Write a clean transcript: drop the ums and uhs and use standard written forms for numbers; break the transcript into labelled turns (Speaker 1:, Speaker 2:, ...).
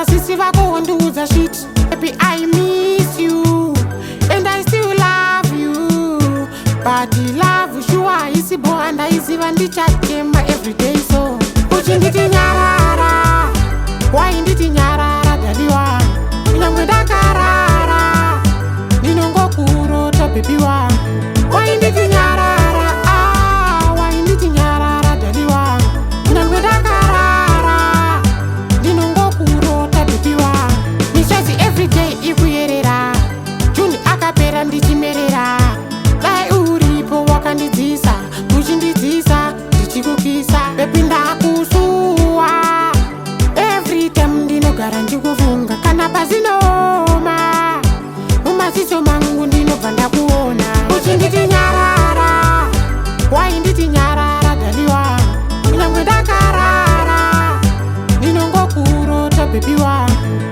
Speaker 1: Masisi vako wandiudza shit. Baby, I miss you and I still love you, but love sure isi bohanda isi vandichatema everyday. So uchinditi nyarara, why nditi nyarara dadiwa, nyangwe dakarara ninongokurota baby wangu. Why nditi nyarara, why nditi nyarara dadiwa, nyangwe dakarara ninongokurota baby wangu. Nishazi everyday ikuyerera, Juni akapera ndichimerera. Dai uripo wakandidzisa, uchindidzisa ndichikukisa. Baby ndakusuwa, every time ndinogara ndikufunga. Kana pazinoma mumaziso mangu ndinobva ndakuona. Uchinditi nyarara, why nditi nyarara dadiwa, nyangwe dakarara ninongokurota baby wangu.